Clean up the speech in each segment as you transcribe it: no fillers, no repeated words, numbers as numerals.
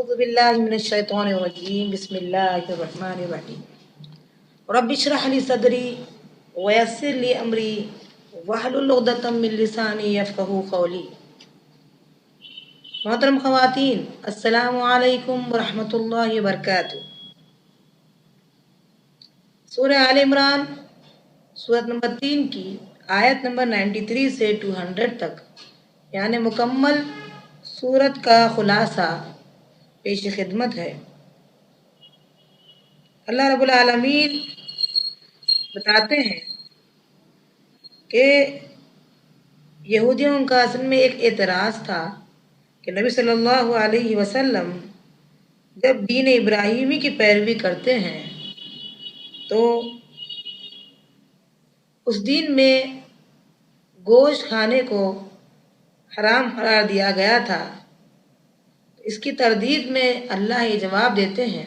أعوذ بالله من الشيطان الرجيم بسم الله الرحمن الرحيم رب اشرح لي صدري ويسر لي أمري واحلل عقدة من لساني يفقهوا قولي. محترم خواتین، السلام علیکم ورحمۃ اللہ وبرکاتہ۔ سورہ آل عمران سورت نمبر 3 کی آیت نمبر 93 سے 200 تک، یعنی مکمل سورت کا خلاصہ پیش خدمت ہے۔ اللہ رب العالمین بتاتے ہیں کہ یہودیوں کا اصل میں ایک اعتراض تھا کہ نبی صلی اللہ علیہ وسلم جب دین ابراہیمی کی پیروی کرتے ہیں تو اس دین میں گوشت کھانے کو حرام قرار دیا گیا تھا۔ اس کی تردید میں اللہ یہ جواب دیتے ہیں،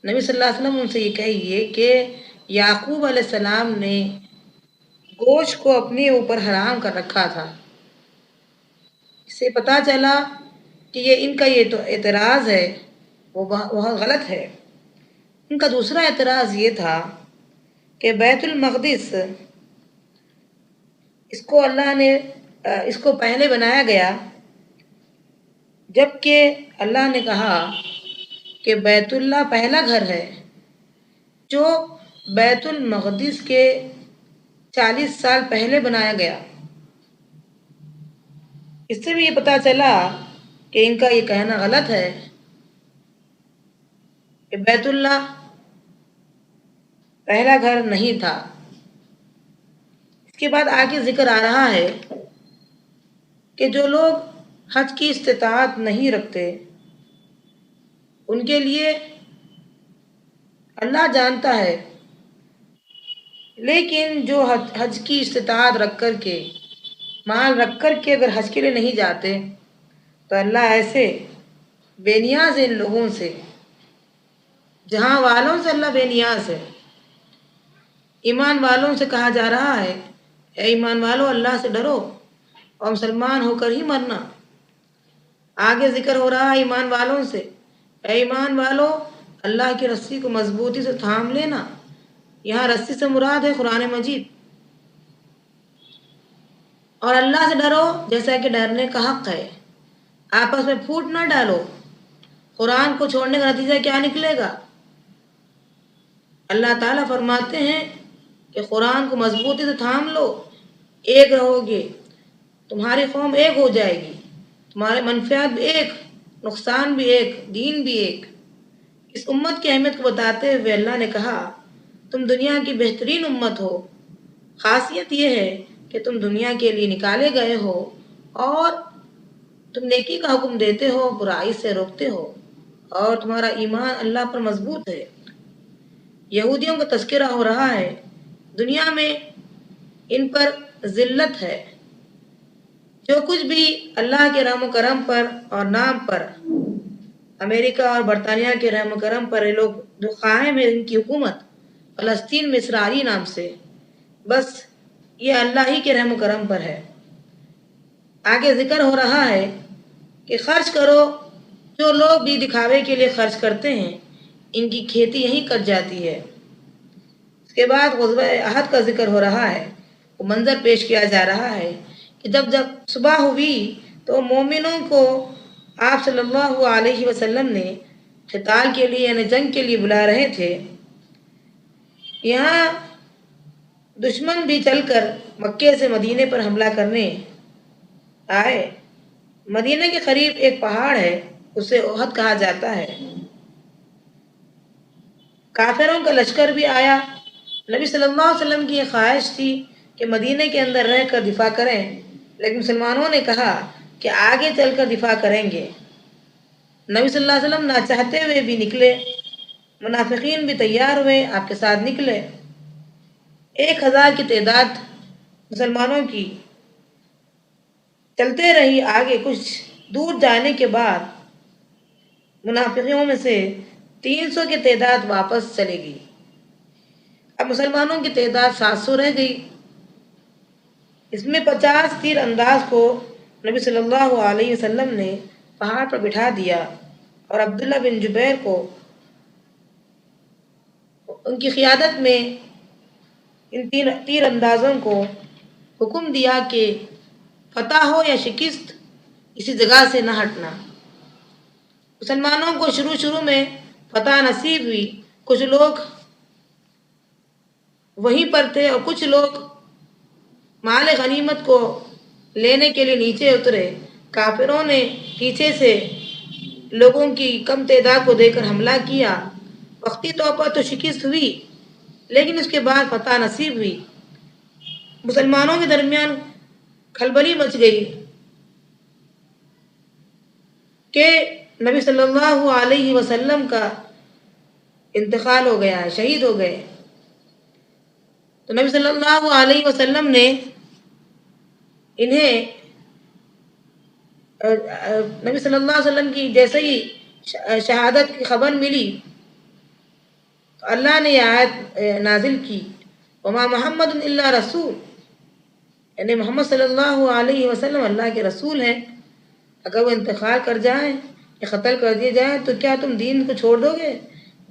نبی صلی اللہ علیہ وسلم ان سے یہ کہیے کہ یعقوب علیہ السلام نے گوشت کو اپنے اوپر حرام کر رکھا تھا۔ اس سے پتہ چلا کہ ان کا یہ تو اعتراض ہے وہ بہت غلط ہے۔ ان کا دوسرا اعتراض یہ تھا کہ بیت المقدس اس کو پہلے بنایا گیا، جبکہ اللہ نے کہا کہ بیت اللہ پہلا گھر ہے جو بیت المقدس کے 40 سال پہلے بنایا گیا۔ اس سے بھی یہ پتہ چلا کہ ان کا یہ کہنا غلط ہے کہ بیت اللہ پہلا گھر نہیں تھا۔ اس کے بعد آگے ذکر آ رہا ہے کہ جو لوگ حج کی استطاعت نہیں رکھتے ان کے لیے اللہ جانتا ہے، لیکن جو حج کی استطاعت رکھ کر کے مال رکھ کر کے اگر حج کے لیے نہیں جاتے تو اللہ ایسے بے نیاز ان لوگوں سے، جہاں والوں سے اللہ بے نیاز ہے۔ ایمان والوں سے کہا جا رہا ہے، اے ایمان والو اللہ سے ڈرو اور مسلمان ہو کر ہی مرنا۔ آگے ذکر ہو رہا ہے ایمان والوں سے، اے ایمان والو اللہ کی رسی کو مضبوطی سے تھام لینا۔ یہاں رسی سے مراد ہے قرآن مجید۔ اور اللہ سے ڈرو جیسا کہ ڈرنے کا حق ہے۔ آپس میں پھوٹ نہ ڈالو۔ قرآن کو چھوڑنے کا نتیجہ کیا نکلے گا؟ اللہ تعالیٰ فرماتے ہیں کہ قرآن کو مضبوطی سے تھام لو، ایک رہو گے، تمہاری قوم ایک ہو جائے گی، تمہارے منفعات بھی ایک، نقصان بھی ایک، دین بھی ایک۔ اس امت کی اہمیت کو بتاتے ہوئے اللہ نے کہا تم دنیا کی بہترین امت ہو۔ خاصیت یہ ہے کہ تم دنیا کے لیے نکالے گئے ہو اور تم نیکی کا حکم دیتے ہو، برائی سے روکتے ہو، اور تمہارا ایمان اللہ پر مضبوط ہے۔ یہودیوں کا تذکرہ ہو رہا ہے، دنیا میں ان پر ذلت ہے۔ جو کچھ بھی اللہ کے رحم و کرم پر اور نام پر، امریکہ اور برطانیہ کے رحم و کرم پر، یہ لوگ جو قائم ہے ان کی حکومت فلسطین میں اسرائیلی نام سے، بس یہ اللہ ہی کے رحم و کرم پر ہے۔ آگے ذکر ہو رہا ہے کہ خرچ کرو، جو لوگ بھی دکھاوے کے لیے خرچ کرتے ہیں ان کی کھیتی یہیں کٹ جاتی ہے۔ اس کے بعد غزوہ احد کا ذکر ہو رہا ہے، وہ منظر پیش کیا جا رہا ہے کہ جب صبح ہوئی تو مومنوں کو آپ صلی اللہ علیہ وسلم نے قتال کے لیے یعنی جنگ کے لیے بلا رہے تھے۔ یہاں دشمن بھی چل کر مکے سے مدینے پر حملہ کرنے آئے۔ مدینے کے قریب ایک پہاڑ ہے، اسے احد کہا جاتا ہے۔ کافروں کا لشکر بھی آیا۔ نبی صلی اللہ علیہ وسلم کی یہ خواہش تھی کہ مدینے کے اندر رہ کر دفاع کریں، لیکن مسلمانوں نے کہا کہ آگے چل کر دفاع کریں گے۔ نبی صلی اللہ علیہ وسلم نہ چاہتے ہوئے بھی نکلے، منافقین بھی تیار ہوئے، آپ کے ساتھ نکلے۔ 1000 کی تعداد مسلمانوں کی چلتے رہی۔ آگے کچھ دور جانے کے بعد منافقوں میں سے 300 کی تعداد واپس چلے گی۔ اب مسلمانوں کی تعداد 700 رہ گئی۔ اس میں 50 تیر انداز کو نبی صلی اللہ علیہ وسلم نے پہاڑ پر بٹھا دیا اور عبداللہ بن جبیر کو ان کی قیادت میں ان تیر اندازوں کو حکم دیا کہ فتح ہو یا شکست اسی جگہ سے نہ ہٹنا۔ مسلمانوں کو شروع میں فتح نصیب ہوئی، کچھ لوگ وہیں پر تھے اور کچھ لوگ مال غنیمت کو لینے کے لیے نیچے اترے۔ کافروں نے پیچھے سے لوگوں کی کم تعداد کو دیکھ کر حملہ کیا۔ وقتی طور پر تو شکست ہوئی، لیکن اس کے بعد فتح نصیب ہوئی۔ مسلمانوں کے درمیان کھلبلی مچ گئی کہ نبی صلی اللہ علیہ وسلم کا انتقال ہو گیا ہے، شہید ہو گئے۔ تو نبی صلی اللہ علیہ وسلم نے انہیں نبی صلی اللہ علیہ وسلم کی جیسے ہی شہادت کی خبر ملی تو اللہ نے یہ آیت نازل کی، وما محمد الا رسول، یعنی محمد صلی اللہ علیہ وسلم اللہ کے رسول ہیں۔ اگر وہ انتقال کر جائیں یا قتل کر دیے جائیں تو کیا تم دین کو چھوڑ دو گے،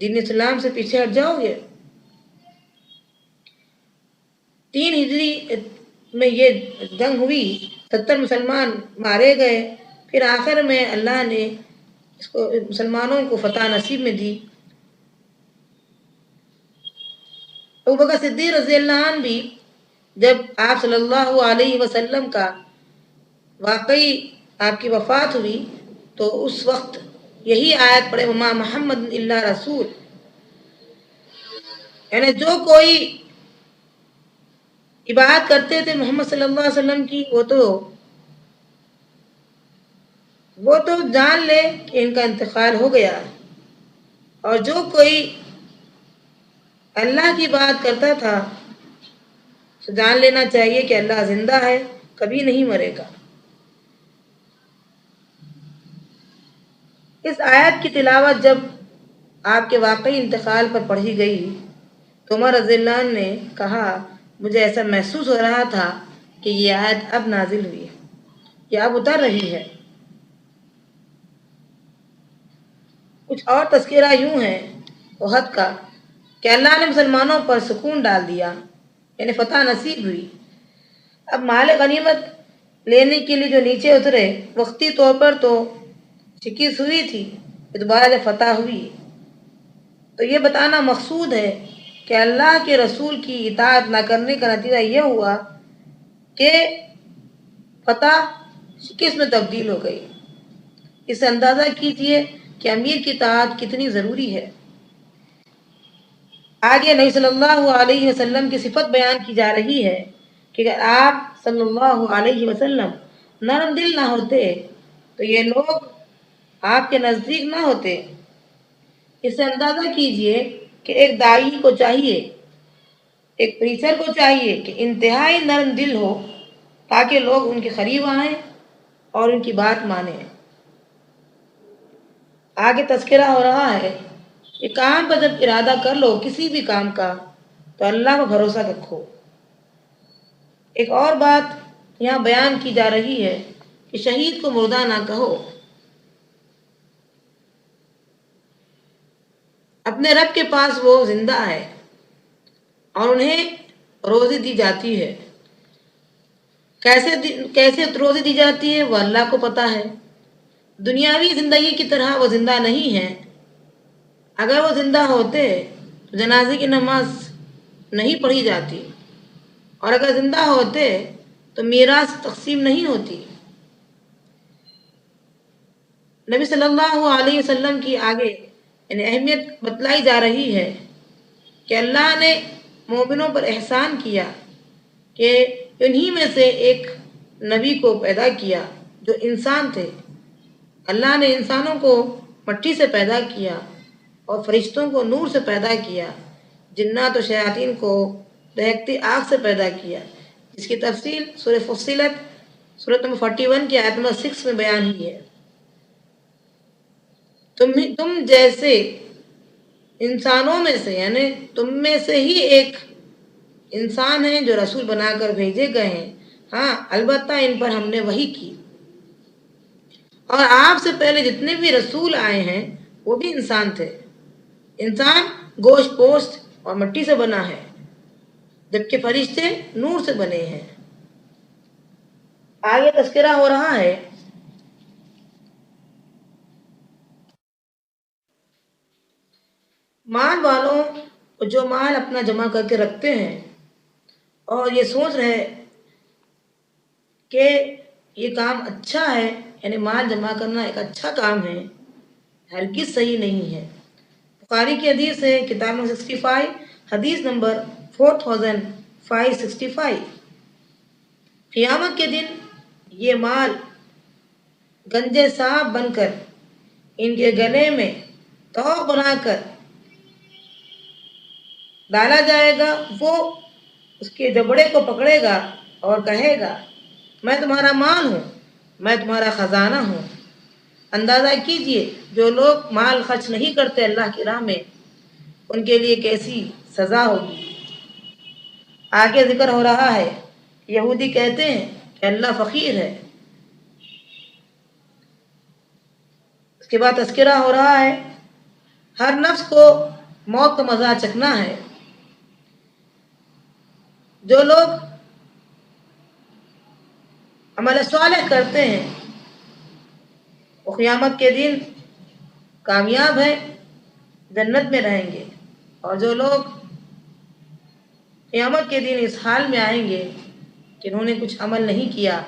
دین اسلام سے پیچھے ہٹ جاؤ گے؟ 3 ہجری میں یہ جنگ ہوئی، 70 مسلمان مارے گئے، پھر آخر میں اللہ نے اس کو مسلمانوں کو فتح نصیب میں دی۔ ابوبکر صدیق رضی اللہ عنہ بھی جب آپ صلی اللہ علیہ وسلم کا واقعی آپ کی وفات ہوئی تو اس وقت یہی آیت پڑھے، وما محمد الا رسول، یعنی جو کوئی عبادت کرتے تھے محمد صلی اللہ علیہ وسلم کی وہ تو جان لے کہ ان کا انتقال ہو گیا، اور جو کوئی اللہ کی بات کرتا تھا تو جان لینا چاہیے کہ اللہ زندہ ہے، کبھی نہیں مرے گا۔ اس آیت کی تلاوت جب آپ کے واقعی انتقال پر پڑھی گئی تو عمر رضی اللہ عنہ نے کہا، مجھے ایسا محسوس ہو رہا تھا کہ یہ آیت اب نازل ہوئی ہے، یہ اب اتر رہی ہے۔ کچھ اور تذکرہ یوں ہے احد کا کہ اللہ نے مسلمانوں پر سکون ڈال دیا، یعنی فتح نصیب ہوئی۔ اب مال غنیمت لینے کے لیے جو نیچے اترے، وقتی طور پر تو شکست ہوئی تھی، دوبارہ جب فتح ہوئی تو یہ بتانا مقصود ہے کہ اللہ کے رسول کی اطاعت نہ کرنے کا نتیجہ یہ ہوا کہ فتح شکست میں تبدیل ہو گئی۔ اس سے اندازہ کیجئے کہ امیر کی اطاعت کتنی ضروری ہے۔ آگے نبی صلی اللہ علیہ وسلم کی صفت بیان کی جا رہی ہے کہ اگر آپ صلی اللہ علیہ وسلم نرم دل نہ ہوتے تو یہ لوگ آپ کے نزدیک نہ ہوتے۔ اس سے اندازہ کیجئے کہ ایک داعی کو چاہیے، ایک پریچر کو چاہیے کہ انتہائی نرم دل ہو تاکہ لوگ ان کے قریب آئیں اور ان کی بات مانیں۔ آگے تذکرہ ہو رہا ہے کہ کام پر جب ارادہ کر لو کسی بھی کام کا تو اللہ پر بھروسہ رکھو۔ ایک اور بات یہاں بیان کی جا رہی ہے کہ شہید کو مردہ نہ کہو۔ اپنے رب کے پاس وہ زندہ ہے اور انہیں روزی دی جاتی ہے۔ کیسے روزی دی جاتی ہے وہ اللہ کو پتہ ہے۔ دنیاوی زندگی کی طرح وہ زندہ نہیں ہے۔ اگر وہ زندہ ہوتے تو جنازے کی نماز نہیں پڑھی جاتی، اور اگر زندہ ہوتے تو میراث تقسیم نہیں ہوتی۔ نبی صلی اللہ علیہ وسلم کی آگے یعنی اہمیت بتلائی جا رہی ہے کہ اللہ نے مومنوں پر احسان کیا کہ انہی میں سے ایک نبی کو پیدا کیا جو انسان تھے۔ اللہ نے انسانوں کو مٹی سے پیدا کیا اور فرشتوں کو نور سے پیدا کیا، جنات و شیاطین کو دہکتی آگ سے پیدا کیا، جس کی تفصیل سورہ فصلت سورۃ نمبر 41 کی آیت نمبر 6 میں بیان ہوئی ہے۔ تم جیسے انسانوں میں سے یعنی تم میں سے ہی ایک انسان ہیں جو رسول بنا کر بھیجے گئے ہیں۔ ہاں البتہ ان پر ہم نے وحی کی۔ اور آپ سے پہلے جتنے بھی رسول آئے ہیں وہ بھی انسان تھے. انسان گوشت پوشت اور مٹی سے بنا ہے، جبکہ فرشتے نور سے بنے ہیں. آگے تذکرہ ہو رہا ہے مال والوں جو مال اپنا جمع کر کے رکھتے ہیں اور یہ سوچ رہے کہ یہ کام اچھا ہے، یعنی مال جمع کرنا ایک اچھا کام ہے، ہرگز صحیح نہیں ہے. بخاری کی حدیث ہے، کتاب نمبر 65، حدیث نمبر 4565. قیامت کے دن یہ مال گنجے سانپ بن کر ان کے گلے میں توق بنا کر ڈالا جائے گا. وہ اس کے جبڑے کو پکڑے گا اور کہے گا میں تمہارا مال ہوں، میں تمہارا خزانہ ہوں. اندازہ کیجئے جو لوگ مال خرچ نہیں کرتے اللہ کی راہ میں ان کے لیے کیسی سزا ہوگی. آگے ذکر ہو رہا ہے یہودی کہتے ہیں کہ اللہ فقیر ہے. اس کے بعد تذکرہ ہو رہا ہے ہر نفس کو موت کا مزہ چکھنا ہے. جو لوگ عمل صالح کرتے ہیں وہ قیامت کے دن کامیاب ہیں، جنت میں رہیں گے. اور جو لوگ قیامت کے دن اس حال میں آئیں گے کہ انہوں نے کچھ عمل نہیں کیا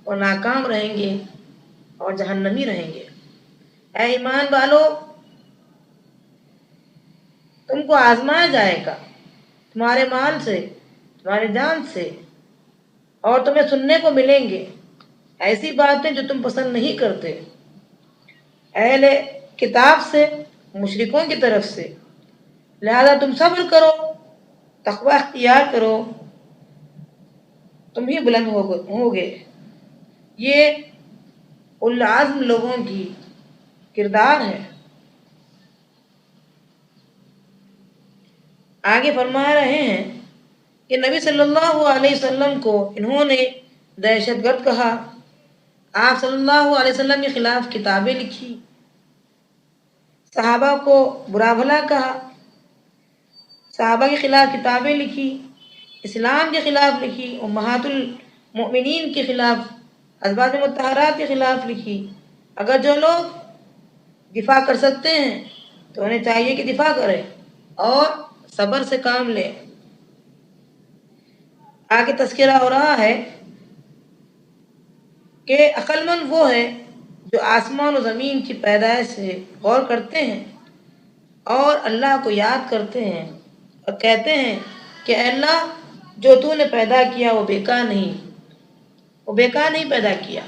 اور ناکام رہیں گے اور جہنمی رہیں گے. اے ایمان والو، تم کو آزمایا جائے گا تمہارے مال سے، تمہارے جان سے، اور تمہیں سننے کو ملیں گے ایسی باتیں جو تم پسند نہیں کرتے اہل کتاب سے، مشرکوں کی طرف سے. لہذا تم صبر کرو، تقوی اختیار کرو، تم ہی بلند ہوگے. یہ العزم لوگوں کی کردار ہے. آگے فرما رہے ہیں کہ نبی صلی اللہ علیہ وسلم کو انہوں نے دہشت گرد کہا، آپ صلی اللہ علیہ وسلم کے خلاف کتابیں لکھی، صحابہ کو برا بھلا کہا، صحابہ کے خلاف کتابیں لکھی، اسلام کے خلاف لکھی، امہات المؤمنین کے خلاف، ازواج مطہرات کے خلاف لکھی. اگر جو لوگ دفاع کر سکتے ہیں تو انہیں چاہیے کہ دفاع کریں اور صبر سے کام لیں. آگے تذکرہ ہو رہا ہے کہ عقل مند وہ ہے جو آسمان و زمین کی پیدائش سے غور کرتے ہیں اور اللہ کو یاد کرتے ہیں اور کہتے ہیں کہ اے اللہ جو تو نے پیدا کیا وہ بیکار نہیں پیدا کیا.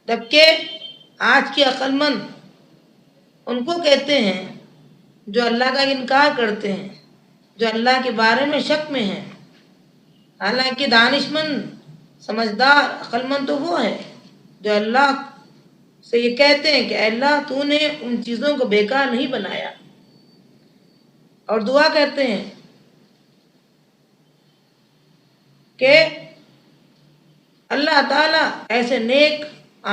جبکہ آج کے عقل مند ان کو کہتے ہیں جو اللہ کا انکار کرتے ہیں، جو اللہ کے بارے میں شک میں ہیں. حالانکہ دانش مند، سمجھدار، عقل مند تو وہ ہے جو اللہ سے یہ کہتے ہیں کہ اے اللہ تو نے ان چیزوں کو بیکار نہیں بنایا، اور دعا کرتے ہیں کہ اللہ تعالیٰ ایسے نیک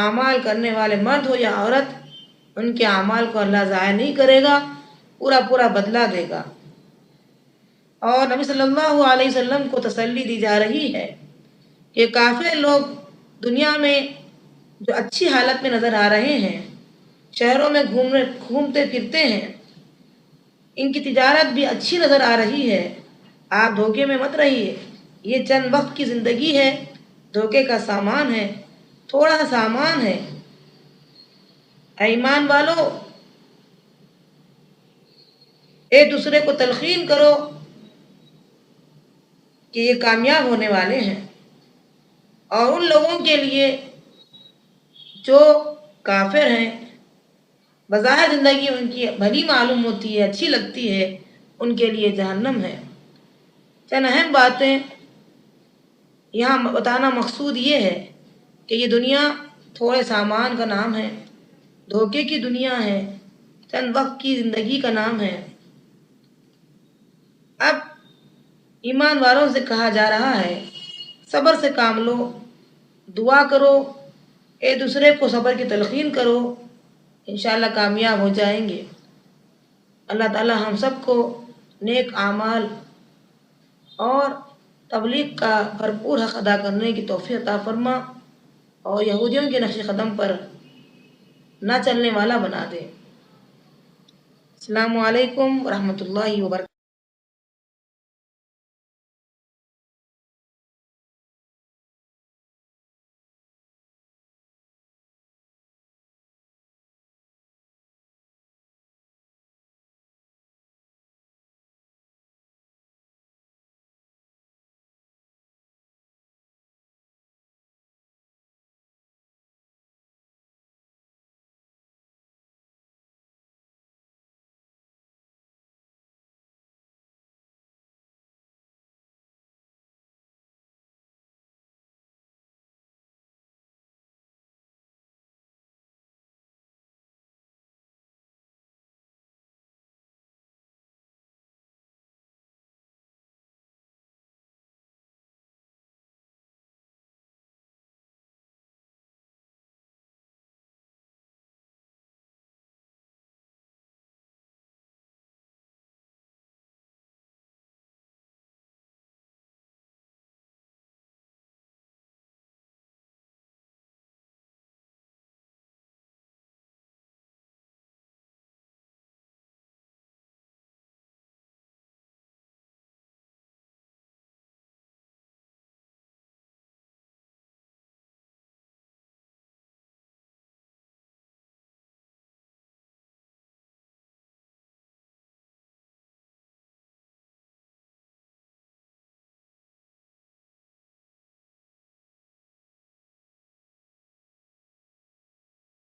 اعمال کرنے والے مرد ہو یا عورت، ان کے اعمال کو اللہ ضائع نہیں کرے گا، پورا بدلہ دے گا. اور نبی صلی اللہ علیہ وسلم کو تسلی دی جا رہی ہے کہ کافر لوگ دنیا میں جو اچھی حالت میں نظر آ رہے ہیں، شہروں میں گھومتے پھرتے ہیں، ان کی تجارت بھی اچھی نظر آ رہی ہے. آپ دھوکے میں مت رہیے، یہ چند وقت کی زندگی ہے، دھوکے کا سامان ہے، تھوڑا سامان ہے. اے ایمان والو، ایک دوسرے کو تلقین کرو کہ یہ کامیاب ہونے والے ہیں. اور ان لوگوں کے لیے جو کافر ہیں، بظاہر زندگی ان کی بھلی معلوم ہوتی ہے، اچھی لگتی ہے، ان کے لیے جہنم ہے. چند اہم باتیں یہاں بتانا مقصود یہ ہے کہ یہ دنیا تھوڑے سامان کا نام ہے، دھوکے کی دنیا ہے، چند وقت کی زندگی کا نام ہے. اب ایمان والوں سے کہا جا رہا ہے صبر سے کام لو، دعا کرو، ایک دوسرے کو صبر کی تلقین کرو، انشاءاللہ کامیاب ہو جائیں گے۔ اللہ تعالی ہم سب کو نیک اعمال اور تبلیغ کا بھرپور حق ادا کرنے کی توفیق عطا فرما، اور یہودیوں کے نقش قدم پر نہ چلنے والا بنا دے۔ السلام علیکم ورحمۃ اللہ وبرکاتہ۔